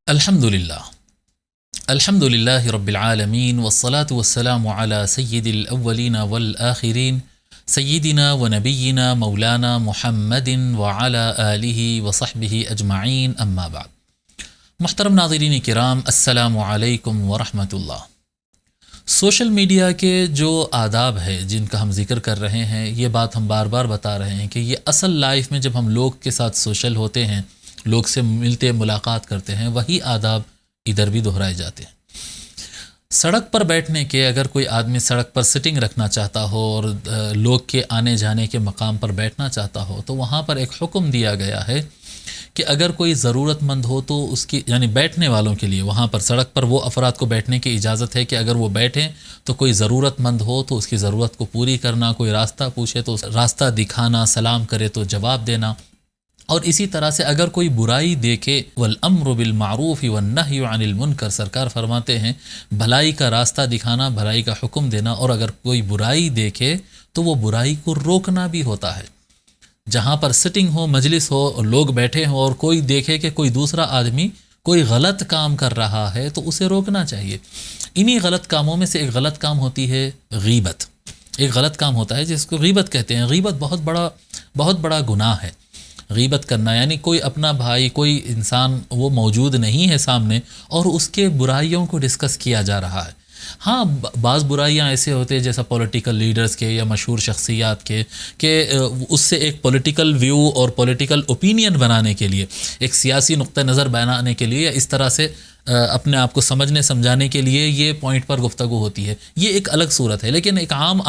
الحمدللہ رب العالمین والصلاة والسلام علی سید الاولین والآخرین سیدنا و نبینا مولانا محمد وعلی آلہ وصحبہ اجمعین اما بعد۔ محترم ناظرین کرام، السلام علیکم ورحمۃ اللہ۔ سوشل میڈیا کے جو آداب ہے جن کا ہم ذکر کر رہے ہیں، یہ بات ہم بار بار بتا رہے ہیں کہ یہ اصل لائف میں جب ہم لوگ کے ساتھ سوشل ہوتے ہیں، لوگ سے ملتے ملاقات کرتے ہیں، وہی آداب ادھر بھی دہرائے جاتے ہیں۔ سڑک پر بیٹھنے کے، اگر کوئی آدمی سڑک پر سٹنگ رکھنا چاہتا ہو اور لوگ کے آنے جانے کے مقام پر بیٹھنا چاہتا ہو، تو وہاں پر ایک حکم دیا گیا ہے کہ اگر کوئی ضرورت مند ہو تو اس کی، یعنی بیٹھنے والوں کے لیے وہاں پر سڑک پر وہ افراد کو بیٹھنے کی اجازت ہے کہ اگر وہ بیٹھیں تو کوئی ضرورت مند ہو تو اس کی ضرورت کو پوری کرنا، کوئی راستہ پوچھے تو راستہ دکھانا، سلام کرے تو جواب دینا، اور اسی طرح سے اگر کوئی برائی دیکھے، والامر بالمعروف والنہی عن المنکر، سرکار فرماتے ہیں بھلائی کا راستہ دکھانا، بھلائی کا حکم دینا، اور اگر کوئی برائی دیکھے تو وہ برائی کو روکنا بھی ہوتا ہے۔ جہاں پر سٹنگ ہو، مجلس ہو، لوگ بیٹھے ہوں اور کوئی دیکھے کہ کوئی دوسرا آدمی کوئی غلط کام کر رہا ہے تو اسے روکنا چاہیے۔ انہی غلط کاموں میں سے ایک غلط کام ہوتی ہے غیبت۔ ایک غلط کام ہوتا ہے جس کو غیبت کہتے ہیں۔ غیبت بہت بڑا گناہ ہے۔ غیبت کرنا یعنی کوئی اپنا بھائی، کوئی انسان وہ موجود نہیں ہے سامنے اور اس کے برائیوں کو ڈسکس کیا جا رہا ہے۔ ہاں، بعض برائیاں ایسے ہوتے ہیں جیسا پولیٹیکل لیڈرز کے یا مشہور شخصیات کے، کہ اس سے ایک پولیٹیکل ویو اور پولیٹیکل اوپینین بنانے کے لیے، ایک سیاسی نقطہ نظر بنانے کے لیے، یا اس طرح سے اپنے آپ کو سمجھنے سمجھانے کے لیے یہ پوائنٹ پر گفتگو ہوتی ہے، یہ ایک الگ صورت ہے۔ لیکن ایک عام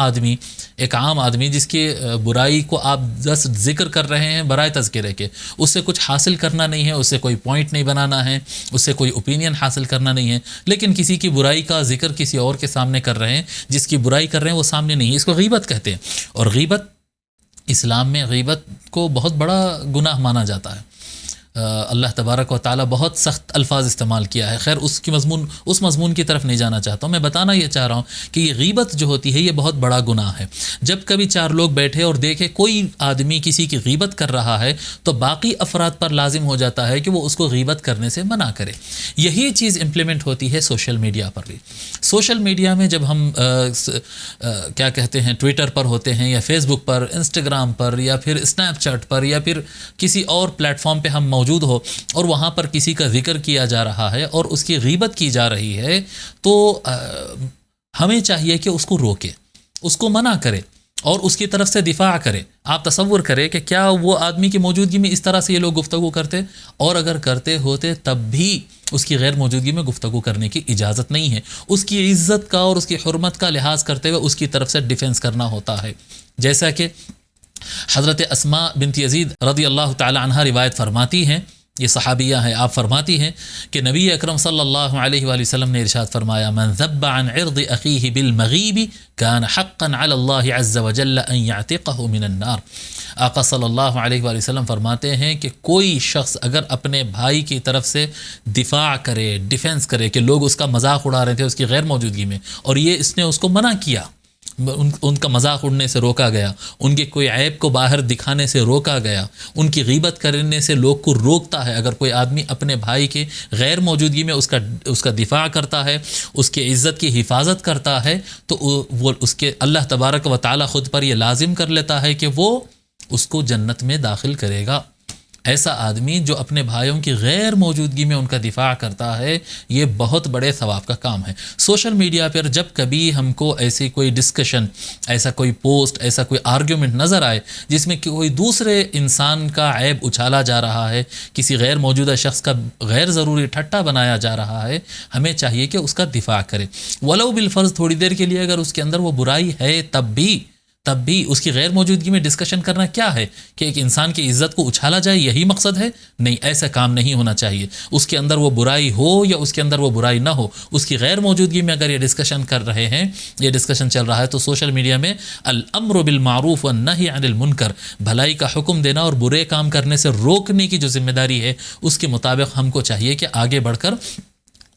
آدمی جس کی برائی کو آپ جس ذکر کر رہے ہیں برائے تذکرے کے، اس سے کچھ حاصل کرنا نہیں ہے، اس سے کوئی پوائنٹ نہیں بنانا ہے، اس سے کوئی اوپینین حاصل کرنا نہیں ہے، لیکن کسی کی برائی کا ذکر کسی اور کے سامنے کر رہے ہیں، جس کی برائی کر رہے ہیں وہ سامنے نہیں ہے، اس کو غیبت کہتے ہیں۔ اور غیبت، اسلام میں غیبت کو بہت بڑا گناہ مانا جاتا ہے۔ اللہ تبارک و تعالیٰ بہت سخت الفاظ استعمال کیا ہے۔ خیر، اس مضمون کی طرف نہیں جانا چاہتا ہوں، میں بتانا یہ چاہ رہا ہوں کہ یہ غیبت جو ہوتی ہے یہ بہت بڑا گناہ ہے۔ جب کبھی چار لوگ بیٹھے اور دیکھے کوئی آدمی کسی کی غیبت کر رہا ہے تو باقی افراد پر لازم ہو جاتا ہے کہ وہ اس کو غیبت کرنے سے منع کرے۔ یہی چیز امپلیمنٹ ہوتی ہے سوشل میڈیا پر بھی۔ سوشل میڈیا میں جب ہم کیا کہتے ہیں، ٹویٹر پر ہوتے ہیں یا فیس بک پر، انسٹاگرام پر، یا پھر اسنیپ چیٹ پر، یا پھر کسی اور پلیٹ فارم پہ ہم موجود ہو اور وہاں پر کسی کا ذکر کیا جا رہا ہے اور اس کی غیبت کی جا رہی ہے، تو ہمیں چاہیے کہ اس کو روکے، اس کو منع کرے اور اس کی طرف سے دفاع کرے۔ آپ تصور کریں کہ کیا وہ آدمی کی موجودگی میں اس طرح سے یہ لوگ گفتگو کرتے، اور اگر کرتے ہوتے تب بھی اس کی غیر موجودگی میں گفتگو کرنے کی اجازت نہیں ہے۔ اس کی عزت کا اور اس کی حرمت کا لحاظ کرتے ہوئے اس کی طرف سے ڈیفنس کرنا ہوتا ہے۔ جیسا کہ حضرت اسماء بنت یزید رضی اللہ تعالی عنہ روایت فرماتی ہیں، یہ صحابیہ ہیں، آپ فرماتی ہیں کہ نبی اکرم صلی اللہ علیہ وآلہ وسلم نے ارشاد فرمایا، من ذب عن عرض اخیہ بالمغیب کان حقا علی اللہ عز وجل ان یعتقہ من النار۔ آقا صلی اللہ علیہ وآلہ وسلم فرماتے ہیں کہ کوئی شخص اگر اپنے بھائی کی طرف سے دفاع کرے، ڈیفنس کرے، کہ لوگ اس کا مذاق اڑا رہے تھے اس کی غیر موجودگی میں، اور اس نے اس کو منع کیا، ان کا مذاق اڑنے سے روکا گیا، ان کے کوئی عیب کو باہر دکھانے سے روکا گیا، ان کی غیبت کرنے سے لوگ کو روکتا ہے۔ اگر کوئی آدمی اپنے بھائی کے غیر موجودگی میں اس کا دفاع کرتا ہے، اس کی عزت کی حفاظت کرتا ہے، تو وہ اس کے اللہ تبارک و تعالی خود پر یہ لازم کر لیتا ہے کہ وہ اس کو جنت میں داخل کرے گا۔ ایسا آدمی جو اپنے بھائیوں کی غیر موجودگی میں ان کا دفاع کرتا ہے، یہ بہت بڑے ثواب کا کام ہے۔ سوشل میڈیا پر جب کبھی ہم کو ایسی کوئی ڈسکشن، ایسا کوئی پوسٹ، ایسا کوئی آرگیومنٹ نظر آئے جس میں کوئی دوسرے انسان کا عیب اچھالا جا رہا ہے، کسی غیر موجودہ شخص کا غیر ضروری ٹھٹا بنایا جا رہا ہے، ہمیں چاہیے کہ اس کا دفاع کرے، ولو بالفرض تھوڑی دیر کے لیے اگر اس کے اندر وہ برائی ہے تب بھی اس کی غیر موجودگی میں ڈسکشن کرنا کیا ہے کہ ایک انسان کی عزت کو اچھالا جائے، یہی مقصد ہے؟ نہیں، ایسا کام نہیں ہونا چاہیے۔ اس کے اندر وہ برائی ہو یا اس کے اندر وہ برائی نہ ہو، اس کی غیر موجودگی میں اگر یہ ڈسکشن کر رہے ہیں، یہ ڈسکشن چل رہا ہے، تو سوشل میڈیا میں الامر بالمعروف والنہی عن المنکر، بھلائی کا حکم دینا اور برے کام کرنے سے روکنے کی جو ذمہ داری ہے، اس کے مطابق ہم کو چاہیے کہ آگے بڑھ کر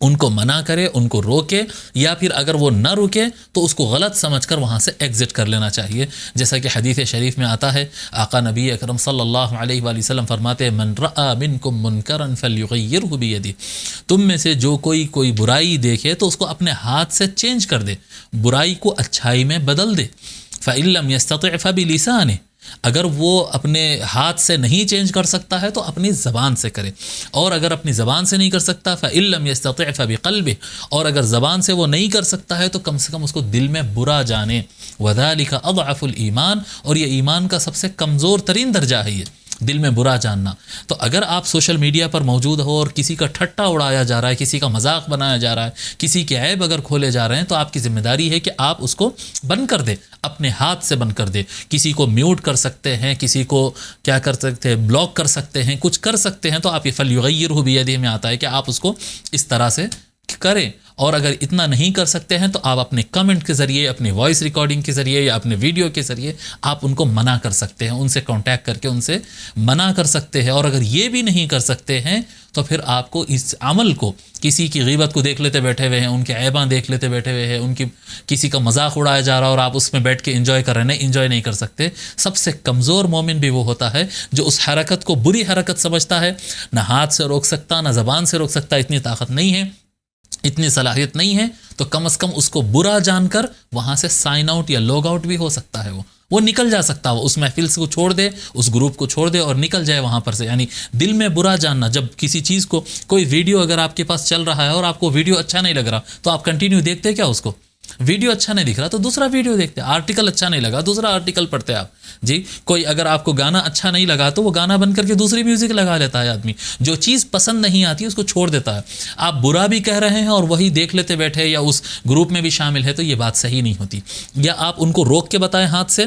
ان کو منع کرے، ان کو روکے، یا پھر اگر وہ نہ رکے تو اس کو غلط سمجھ کر وہاں سے ایگزٹ کر لینا چاہیے. جیسا کہ حدیث شریف میں آتا ہے، آقا نبی اکرم صلی اللہ علیہ وآلہ وسلم فرماتے ہیں من رأى منکم منکرا فلیغیرہ بیدہ، تم میں سے جو کوئی برائی دیکھے تو اس کو اپنے ہاتھ سے چینج کر دے، برائی کو اچھائی میں بدل دے. فإن لم يستطع فبلسانہ، اگر وہ اپنے ہاتھ سے نہیں چینج کر سکتا ہے تو اپنی زبان سے کرے، اور اگر اپنی زبان سے نہیں کر سکتا فإن لم يستطع فبقلبہ، اور اگر زبان سے وہ نہیں کر سکتا ہے تو کم سے کم اس کو دل میں برا جانے. وذلک اضعف الایمان، اور یہ ایمان کا سب سے کمزور ترین درجہ ہے، یہ دل میں برا جاننا. تو اگر آپ سوشل میڈیا پر موجود ہو اور کسی کا ٹھٹا اڑایا جا رہا ہے، کسی کا مذاق بنایا جا رہا ہے، کسی کے عیب اگر کھولے جا رہے ہیں، تو آپ کی ذمہ داری ہے کہ آپ اس کو بند کر دیں، اپنے ہاتھ سے بند کر دیں. کسی کو میوٹ کر سکتے ہیں، کسی کو کیا کر سکتے ہیں، بلاک کر سکتے ہیں، کچھ کر سکتے ہیں، تو آپ یہ فلیغیرہ بیدہ میں آتا ہے کہ آپ اس کو اس طرح سے کریں. اور اگر اتنا نہیں کر سکتے ہیں تو آپ اپنے کمنٹ کے ذریعے، اپنی وائس ریکارڈنگ کے ذریعے یا اپنے ویڈیو کے ذریعے آپ ان کو منع کر سکتے ہیں، ان سے کانٹیکٹ کر کے ان سے منع کر سکتے ہیں. اور اگر یہ بھی نہیں کر سکتے ہیں تو پھر آپ کو اس عمل کو، کسی کی غیبت کو دیکھ لیتے بیٹھے ہوئے ہیں، ان کے عیباں دیکھ لیتے بیٹھے ہوئے ہیں، ان کی کسی کا مذاق اڑایا جا رہا اور آپ اس میں بیٹھ کے انجوائے کر رہے ہیں، انجوائے نہیں کر سکتے. سب سے کمزور مومن بھی وہ ہوتا ہے جو اس حرکت کو بری حرکت سمجھتا ہے، نہ ہاتھ سے روک سکتا، نہ زبان سے روک سکتا، اتنی طاقت نہیں ہے، اتنی صلاحیت نہیں ہے، تو کم از کم اس کو برا جان کر وہاں سے سائن آؤٹ یا لوگ آؤٹ بھی ہو سکتا ہے. وہ نکل جا سکتا، وہ اس محفل کو چھوڑ دے، اس گروپ کو چھوڑ دے اور نکل جائے وہاں پر سے. یعنی دل میں برا جاننا، جب کسی چیز کو، کوئی ویڈیو اگر آپ کے پاس چل رہا ہے اور آپ کو ویڈیو اچھا نہیں لگ رہا تو آپ کنٹینیو دیکھتے کیا اس کو؟ ویڈیو اچھا نہیں دکھ رہا تو دوسرا ویڈیو دیکھتے، آرٹیکل اچھا نہیں لگا دوسرا آرٹیکل پڑھتے آپ جی. کوئی اگر آپ کو گانا اچھا نہیں لگا تو وہ گانا بند کر کے دوسری میوزک لگا لیتا ہے آدمی. جو چیز پسند نہیں آتی اس کو چھوڑ دیتا ہے. آپ برا بھی کہہ رہے ہیں اور وہی دیکھ لیتے بیٹھے یا اس گروپ میں بھی شامل ہے، تو یہ بات صحیح نہیں ہوتی. یا آپ ان کو روک کے بتائیں ہاتھ سے،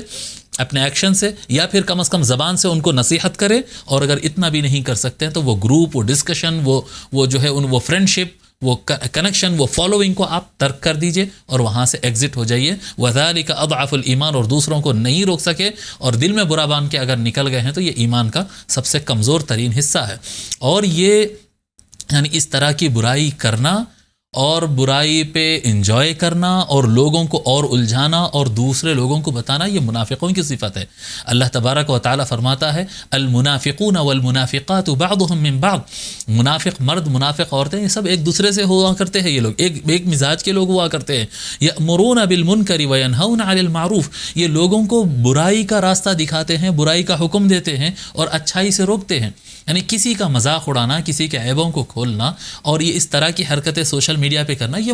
اپنے ایکشن سے، یا پھر کم از کم زبان سے ان کو نصیحت کرے. اور اگر اتنا بھی نہیں کر سکتے ہیں تو وہ گروپ، وہ ڈسکشن، وہ جو ہے وہ فرینڈشپ، وہ کنیکشن، وہ فالوئنگ کو آپ ترک کر دیجئے اور وہاں سے ایگزٹ ہو جائیے. وذالک اضعف الایمان، اور دوسروں کو نہیں روک سکے اور دل میں برا بان کے اگر نکل گئے ہیں تو یہ ایمان کا سب سے کمزور ترین حصہ ہے. اور یہ یعنی اس طرح کی برائی کرنا اور برائی پہ انجوائے کرنا اور لوگوں کو اور الجھانا اور دوسرے لوگوں کو بتانا، یہ منافقوں کی صفت ہے. اللہ تبارک و تعالی فرماتا ہے المنافقون والمنافقات بعضهم من بعض، منافق مرد، منافق عورتیں، یہ سب ایک دوسرے سے ہوا کرتے ہیں. یہ لوگ ایک مزاج کے لوگ ہوا کرتے ہیں. یأمرون بالمنکر وینہون عن المعروف، یہ لوگوں کو برائی کا راستہ دکھاتے ہیں، برائی کا حکم دیتے ہیں اور اچھائی سے روکتے ہیں. یعنی کسی کا مذاق اڑانا، کسی کے عیبوں کو کھولنا اور یہ اس طرح کی حرکتیں سوشل میڈیا پہ کرنا، یہ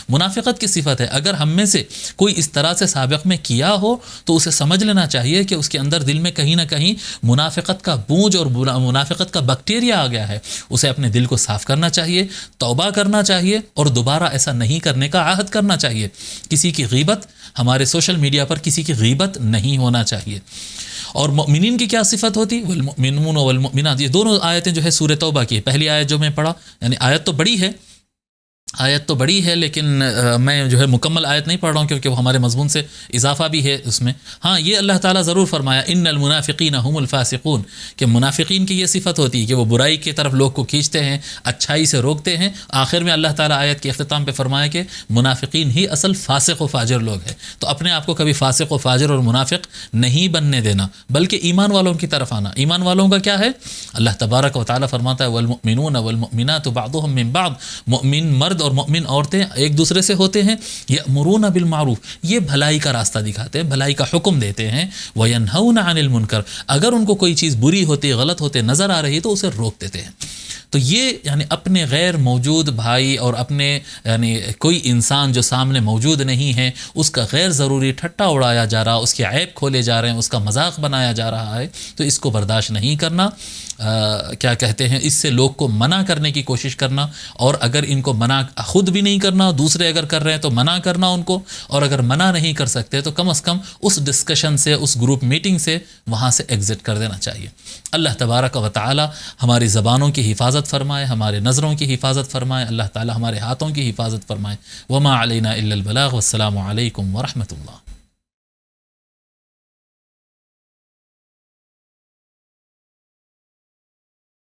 منافقت کی صفت ہے. اگر ہم میں سے کوئی اس طرح سے سابق میں کیا ہو تو اسے سمجھ لینا چاہیے کہ اس کے اندر دل میں کہیں نہ کہیں منافقت کا بوجھ اور منافقت کا بیکٹیریا آ گیا ہے. اسے اپنے دل کو صاف کرنا چاہیے، توبہ کرنا چاہیے اور دوبارہ ایسا نہیں کرنے کا عہد کرنا چاہیے. کسی کی غیبت، ہمارے سوشل میڈیا پر کسی کی غیبت نہیں ہونا چاہیے. اور مؤمنین کی کیا صفت ہوتی؟ والمؤمنون والمؤمنات، یہ دونوں آیتیں جو ہے سورہ توبہ کی. پہلی آیت جو میں پڑھا، یعنی آیت تو بڑی ہے لیکن میں جو ہے مکمل آیت نہیں پڑھ رہا ہوں کیونکہ وہ ہمارے مضمون سے اضافہ بھی ہے اس میں. ہاں، یہ اللہ تعالیٰ ضرور فرمایا ان المنافقین هم الفاسقون، کہ منافقین کی یہ صفت ہوتی ہے کہ وہ برائی کی طرف لوگ کو کھینچتے ہیں، اچھائی سے روکتے ہیں. آخر میں اللہ تعالیٰ آیت کے اختتام پہ فرمایا کہ منافقین ہی اصل فاسق و فاجر لوگ ہیں. تو اپنے آپ کو کبھی فاسق و فاجر اور منافق نہیں بننے دینا، بلکہ ایمان والوں کی طرف آنا. ایمان والوں کا کیا ہے؟ اللہ تبارک و تعالیٰ فرماتا ہے والمؤمنون والمؤمنات بعضهم من بعض، مؤمن مرد اور مؤمن عورتیں ایک دوسرے سے ہوتے ہیں. یأمرون بالمعروف، یہ بھلائی کا راستہ دکھاتے ہیں، بھلائی کا حکم دیتے ہیں. وینہون عن المنکر، اگر ان کو کوئی چیز بری ہوتی، غلط ہوتے نظر آ رہی تو اسے روک دیتے ہیں. تو یہ یعنی اپنے غیر موجود بھائی اور اپنے یعنی کوئی انسان جو سامنے موجود نہیں ہے اس کا غیر ضروری ٹھٹا اڑایا جا رہا، اس کے عیب کھولے جا رہے ہیں، اس کا مذاق بنایا جا رہا ہے، تو اس کو برداشت نہیں کرنا. کیا کہتے ہیں، اس سے لوگ کو منع کرنے کی کوشش کرنا. اور اگر ان کو منع خود بھی نہیں کرنا، دوسرے اگر کر رہے ہیں تو منع کرنا ان کو. اور اگر منع نہیں کر سکتے تو کم از کم اس ڈسکشن سے، اس گروپ میٹنگ سے وہاں سے ایگزٹ کر دینا چاہیے. اللہ تبارک و تعالی ہماری زبانوں کی حفاظت فرمائے، ہمارے نظروں کی حفاظت فرمائے. اللہ تعالی ہمارے ہاتھوں کی حفاظت فرمائے. وما علینا الا البلاغ. والسلام علیکم ورحمۃ اللہ.